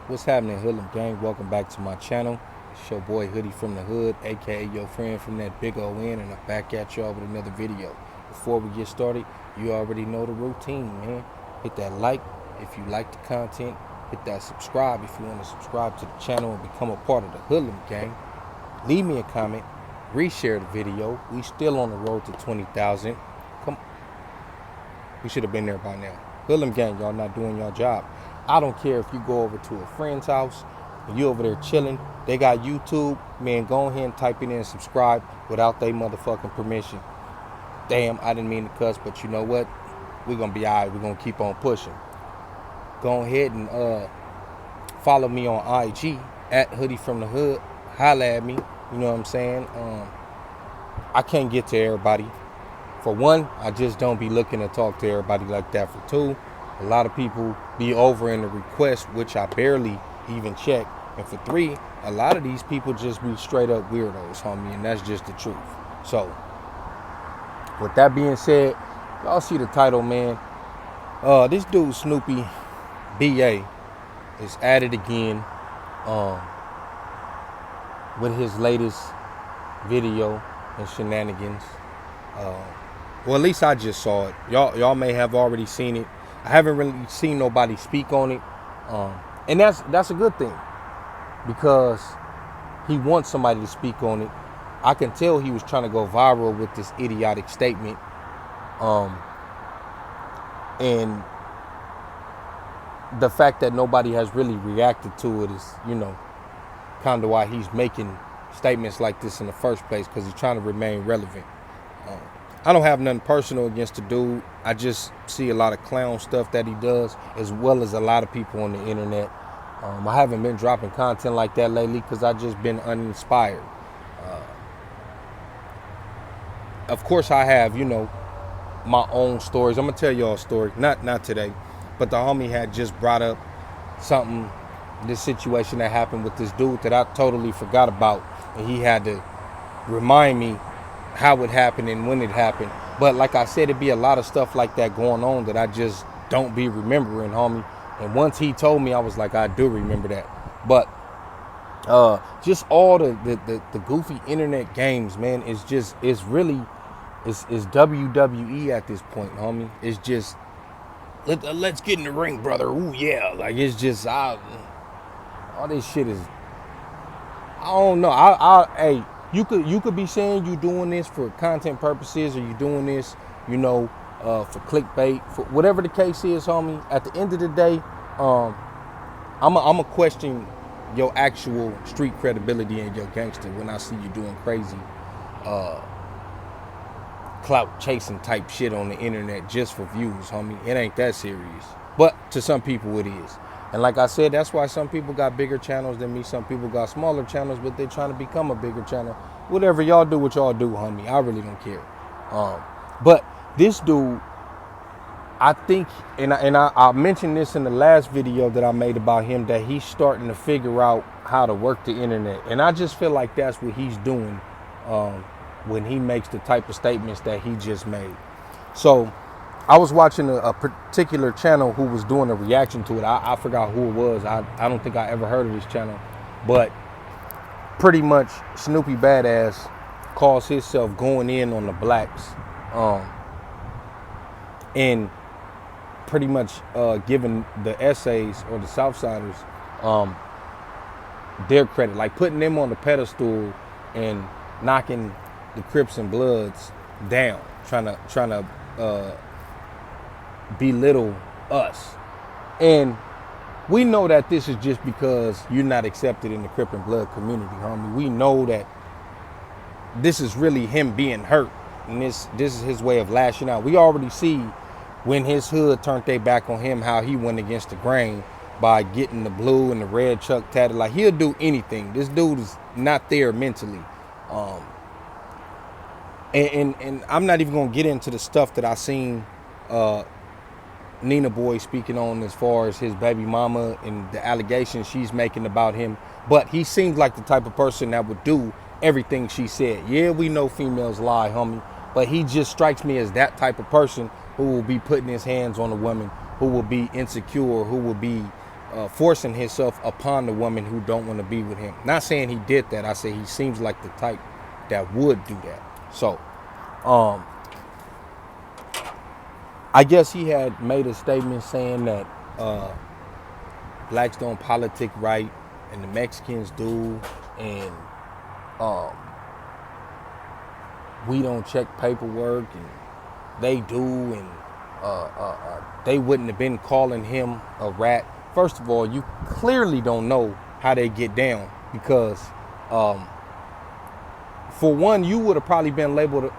What's happening, Hoodlum Gang? Welcome back to my channel. It's your boy Hoodie from the Hood, aka your friend from that big O N, and I'm back at y'all with another video. Before we get started, you already know the routine, man. Hit that like if you like the content. Hit that subscribe if you want to subscribe to the channel and become a part of the Hoodlum Gang. Leave me a comment, reshare the video. We still on the road to 20,000. Come, we should have been there by now. Hoodlum Gang, y'all not doing your job. I don't care if you go over to a friend's house and you over there chilling. They got YouTube, man, go ahead and type it in and subscribe without their motherfucking permission. Damn, I didn't mean to cuss, but you know what? We're going to be all right. We're going to keep on pushing. Go ahead and follow me on IG at Hoodie from the Hood. Holla at me. You know what I'm saying? I can't get to everybody. For one, I just don't be looking to talk to everybody like that. For two, a lot of people be over in the request, which I barely even check. And for three, a lot of these people just be straight up weirdos, homie, and that's just the truth. So, with that being said, y'all see the title, man. This dude, Snoopy, BA, is at it again with his latest video and shenanigans. Well, at least I just saw it. Y'all may have already seen it. I haven't really seen nobody speak on it, and that's a good thing because he wants somebody to speak on it. I can tell he was trying to go viral with this idiotic statement, and the fact that nobody has really reacted to it is, you know, kind of why he's making statements like this in the first place, because he's trying to remain relevant. I don't have nothing personal against the dude. I just see a lot of clown stuff that he does, as well as a lot of people on the internet. I haven't been dropping content like that lately because I've just been uninspired. Of course, I have, you know, my own stories. I'm gonna tell y'all a story, not today, but the homie had just brought up something, this situation that happened with this dude that I totally forgot about, and he had to remind me how it happened and when it happened. But like I said, it'd be a lot of stuff like that going on that I just don't be remembering, homie. And once he told me, I was like, I do remember that. But just all the goofy internet games, man, it's WWE at this point, homie. It's just let's get in the ring, brother. Ooh yeah, like it's just all this shit is, I don't know. Hey, you could be saying you doing this for content purposes, or you doing this, you know, for clickbait, for whatever the case is, homie. At the end of the day, I'm a question your actual street credibility and your gangster when I see you doing crazy clout chasing type shit on the internet just for views, homie. It ain't that serious, but to some people it is. And like I said, that's why some people got bigger channels than me. Some people got smaller channels, but they're trying to become a bigger channel. Whatever y'all do, what y'all do, homie. I really don't care. But this dude, I think, and I mentioned this in the last video that I made about him, that he's starting to figure out how to work the internet. And I just feel like that's what he's doing when he makes the type of statements that he just made. So I was watching a particular channel who was doing a reaction to it. I forgot who it was. I don't think I ever heard of this channel. But pretty much Snoopy Badazz calls himself going in on the Blaccs. And pretty much giving the essays or the Southsiders their credit. Like putting them on the pedestal and knocking the Crips and Bloods down. Trying to belittle us. And we know that this is just because you're not accepted in the Crip and Blood community, homie. We know that this is really him being hurt, and this is his way of lashing out. We already see when his hood turned their back on him, how he went against the grain by getting the blue and the red chuck tatted. Like, he'll do anything. This dude is not there mentally. And I'm not even gonna get into the stuff that I seen Nina Boy speaking on as far as his baby mama and the allegations she's making about him. But he seems like the type of person that would do everything she said. Yeah, we know females lie, homie, but he just strikes me as that type of person who will be putting his hands on a woman, who will be insecure, who will be forcing himself upon the woman who don't want to be with him. Not saying he did that. I say he seems like the type that would do that. So, I guess he had made a statement saying that blacks don't politic right, and the Mexicans do, and we don't check paperwork, and they do, and they wouldn't have been calling him a rat. First of all, you clearly don't know how they get down, because for one, you would have probably been labeled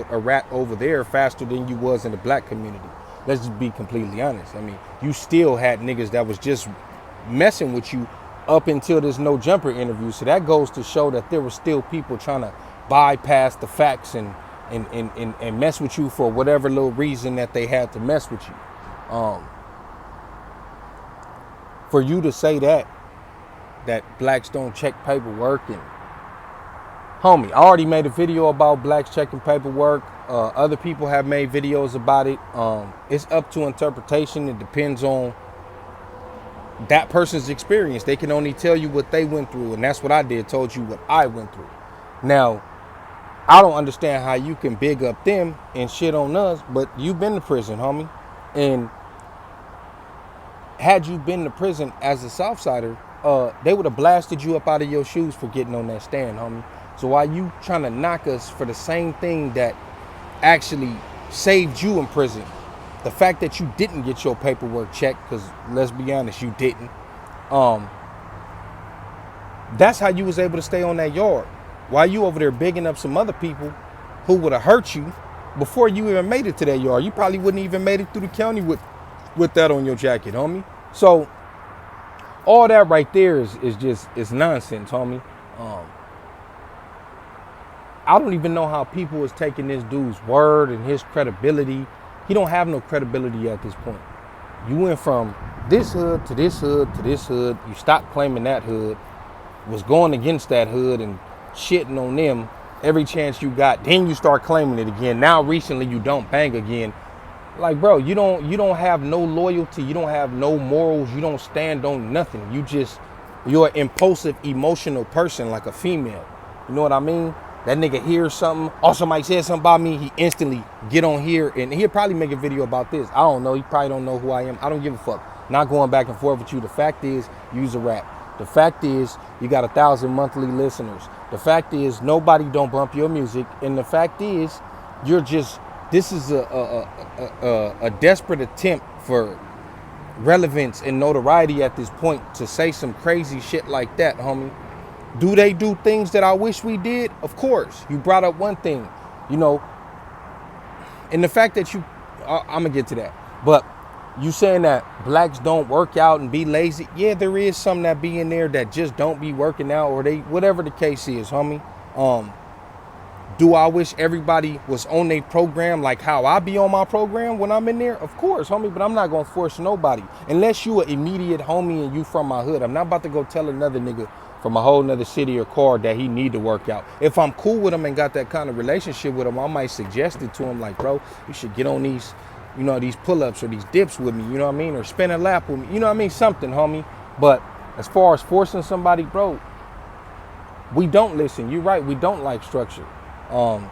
a rat over there faster than you was in the black community. Let's just be completely honest. I mean, you still had niggas that was just messing with you up until this no jumper interview. So that goes to show that there were still people trying to bypass the facts and mess with you for whatever little reason that they had to mess with you. For you to say that blacks don't check paperwork, and homie, I already made a video about blacks checking paperwork. Other people have made videos about it. It's up to interpretation. It depends on that person's experience. They can only tell you what they went through, and that's what I did, told you what I went through. Now, I don't understand how you can big up them and shit on us, but you've been to prison, homie. And had you been to prison as a Southsider, they would have blasted you up out of your shoes for getting on that stand, homie. So why you trying to knock us for the same thing that actually saved you in prison? The fact that you didn't get your paperwork checked, because let's be honest, you didn't. That's how you was able to stay on that yard. Why you over there bigging up some other people who would have hurt you before you even made it to that yard? You probably wouldn't even made it through the county with that on your jacket, homie. So all that right there is nonsense, homie. I don't even know how people is taking this dude's word and his credibility. He don't have no credibility at this point. You went from this hood to this hood to this hood. You stopped claiming that hood, was going against that hood and shitting on them every chance you got. Then you start claiming it again. Now recently you don't bang again. Like, bro, you don't have no loyalty. You don't have no morals. You don't stand on nothing. You're an impulsive, emotional person, like a female. You know what I mean? That nigga hears something, or somebody says something about me, he instantly get on here, and he'll probably make a video about this. I don't know. He probably don't know who I am. I don't give a fuck. Not going back and forth with you. The fact is, you's a rap. The fact is, you got 1,000 monthly listeners. The fact is, nobody don't bump your music. And the fact is, this is a desperate attempt for relevance and notoriety at this point to say some crazy shit like that, homie. Do they do things that I wish we did? Of course. You brought up one thing, you know, and the fact that I'm gonna get to that, but you saying that blacks don't work out and be lazy. Yeah, there is some that be in there that just don't be working out, or they, whatever the case is, homie. Do I wish everybody was on their program like how I be on my program when I'm in there? Of course, homie, but I'm not gonna force nobody. Unless you an immediate homie and you from my hood. I'm not about to go tell another nigga from a whole nother city or car that he need to work out. If I'm cool with him and got that kind of relationship with him, I might suggest it to him, like, bro, you should get on these, you know, these pull-ups or these dips with me, you know what I mean? Or spin a lap with me, you know what I mean? Something, homie. But as far as forcing somebody, bro, we don't listen. You're right, we don't like structure. But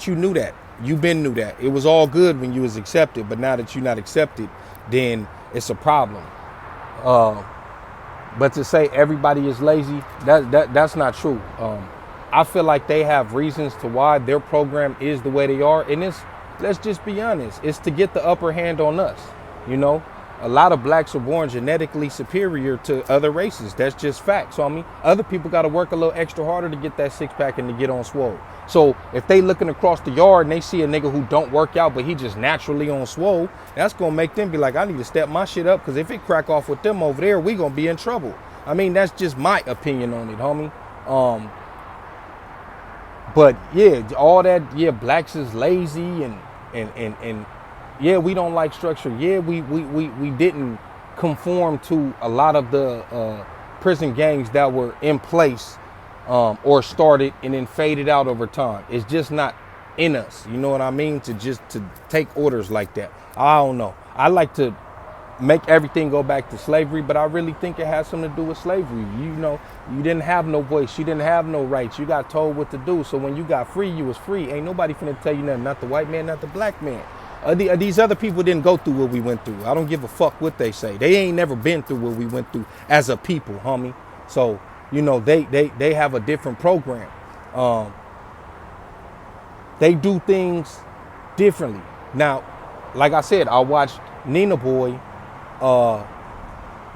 you knew that. You been knew that. It was all good when you was accepted, but now that you're not accepted, then it's a problem. But to say everybody is lazy, that's not true. I feel like they have reasons to why their program is the way they are, and let's just be honest, it's to get the upper hand on us. You know, a lot of blacks are born genetically superior to other races. That's just facts. So I mean, other people got to work a little extra harder to get that six pack and to get on swole. So if they looking across the yard and they see a nigga who don't work out, but he just naturally on swole, that's going to make them be like, I need to step my shit up, because if it crack off with them over there, we going to be in trouble. I mean, that's just my opinion on it, homie. But yeah, all that, yeah, blacks is lazy and yeah, we don't like structure. Yeah, we didn't conform to a lot of the prison gangs that were in place or started and then faded out over time. It's just not in us, you know what I mean? To take orders like that. I don't know. I like to make everything go back to slavery, but I really think it has something to do with slavery. You know, you didn't have no voice, you didn't have no rights, you got told what to do. So when you got free, you was free. Ain't nobody finna tell you nothing, not the white man, not the black man. These other people didn't go through what we went through. I don't give a fuck what they say. They ain't never been through what we went through as a people, homie. So, you know, they have a different program. They do things differently. Now, like I said, I watched Nina Boy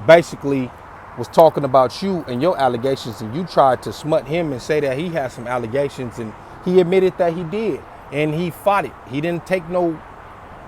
basically was talking about you and your allegations, and you tried to smut him and say that he had some allegations, and he admitted that he did, and he fought it. He didn't take no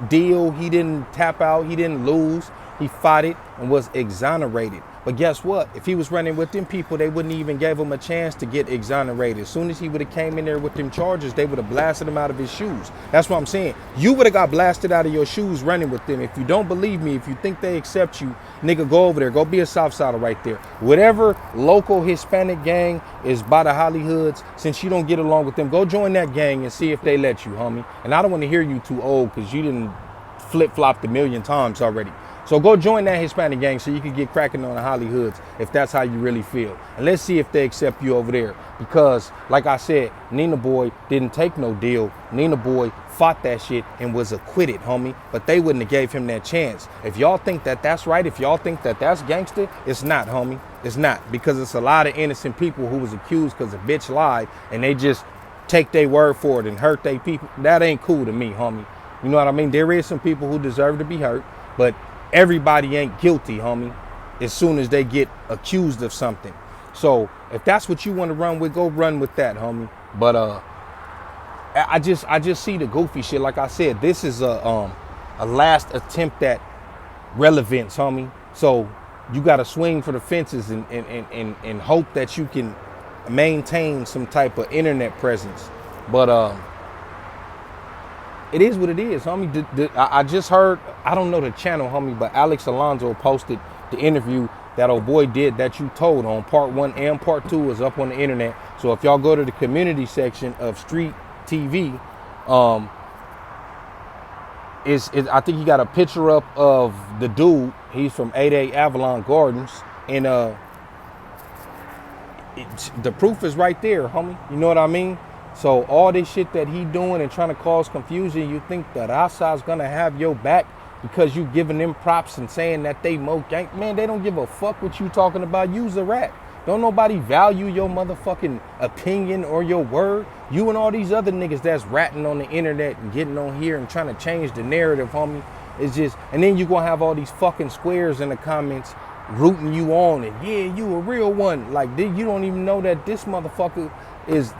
deal, he didn't tap out, he didn't lose. He fought it and was exonerated. But guess what? If he was running with them people, they wouldn't even give him a chance to get exonerated. As soon as he would have came in there with them charges, they would have blasted him out of his shoes. That's what I'm saying. You would have got blasted out of your shoes running with them. If you don't believe me, if you think they accept you, nigga, go over there. Go be a Southsider right there. Whatever local Hispanic gang is by the Holly Hoods, since you don't get along with them, go join that gang and see if they let you, homie. And I don't want to hear you too old because you didn't flip-flopped a million times already. So go join that Hispanic gang so you can get cracking on the Holly Hoods if that's how you really feel. And let's see if they accept you over there. Because, like I said, Nina Boy didn't take no deal. Nina Boy fought that shit and was acquitted, homie. But they wouldn't have gave him that chance. If y'all think that that's right, if y'all think that that's gangster, it's not, homie. It's not. Because it's a lot of innocent people who was accused because a bitch lied and they just take their word for it and hurt their people. That ain't cool to me, homie. You know what I mean? There is some people who deserve to be hurt, but everybody ain't guilty, homie, as soon as they get accused of something. So if that's what you want to run with, go run with that, homie. But I just see the goofy shit. Like I said, this is a last attempt at relevance, homie. So you got to swing for the fences and hope that you can maintain some type of internet presence. But it is what it is, homie. I just heard, I don't know the channel, homie, but Alex Alonso posted the interview that old boy did that you told on. Part 1 and Part 2 is up on the internet. So if y'all go to the community section of Street TV, I think he got a picture up of the dude. He's from 8A Avalon Gardens. And the proof is right there, homie. You know what I mean? So all this shit that he doing and trying to cause confusion, you think that outside's gonna have your back because you giving them props and saying that they mo gang? Man, they don't give a fuck what you talking about. Use a rat. Don't nobody value your motherfucking opinion or your word. You and all these other niggas that's ratting on the internet and getting on here and trying to change the narrative, homie. It's just, and then you gonna have all these fucking squares in the comments rooting you on and yeah, you a real one. Like, you don't even know that this motherfucker is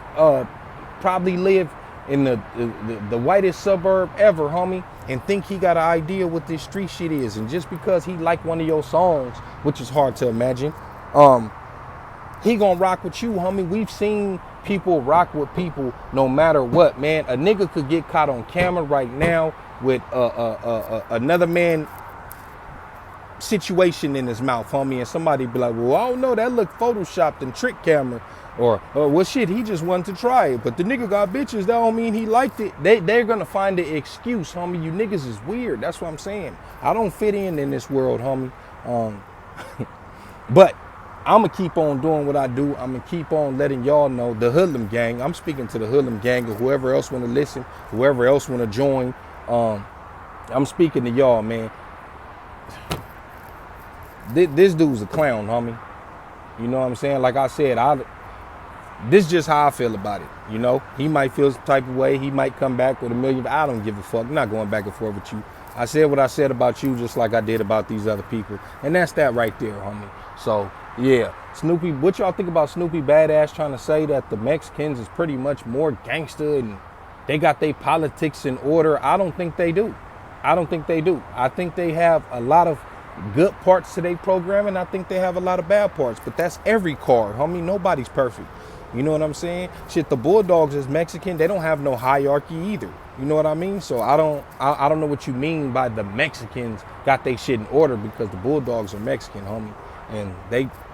probably live in the whitest suburb ever, homie, and think he got an idea what this street shit is. And just because he like one of your songs, which is hard to imagine, he gonna rock with you, homie. We've seen people rock with people no matter what, man. A nigga could get caught on camera right now with another man situation in his mouth, homie, and somebody be like, well, I don't know, that look photoshopped and trick camera. Or well, shit, he just wanted to try it. But the nigga got bitches, that don't mean he liked it. They're gonna find the excuse, homie. You niggas is weird. That's what I'm saying. I don't fit in this world, homie. But I'm gonna keep on doing what I do. I'm gonna keep on letting y'all know, the Hoodlum gang. I'm speaking to the Hoodlum gang or whoever else want to listen, whoever else want to join. I'm speaking to y'all, man. This dude's a clown, homie. You know what I'm saying? Like I said, this is just how I feel about it. You know, he might feel some type of way. He might come back with $1 million. I don't give a fuck. I'm not going back and forth with you. I said what I said about you just like I did about these other people. And that's that right there, homie. So, yeah. Snoopy, what y'all think about Snoopy Badazz trying to say that the Mexicans is pretty much more gangster and they got their politics in order? I don't think they do. I don't think they do. I think they have a lot of good parts to their program, and I think they have a lot of bad parts. But that's every card, homie. Nobody's perfect. You know what I'm saying? Shit, the Bulldogs is Mexican. They don't have no hierarchy either. You know what I mean? So I don't know what you mean by the Mexicans got their shit in order, because the Bulldogs are Mexican, homie. And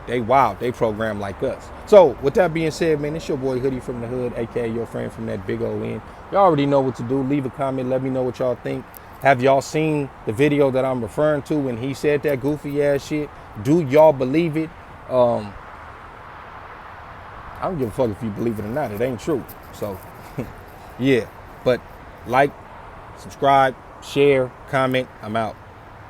they wild. They program like us. So with that being said, man, it's your boy Hoodie from the Hood, aka your friend from that big old end. Y'all already know what to do. Leave a comment. Let me know what y'all think. Have y'all seen the video that I'm referring to when he said that goofy ass shit? Do y'all believe it? I don't give a fuck if you believe it or not. It ain't true. So, yeah. But like, subscribe, share, comment. I'm out.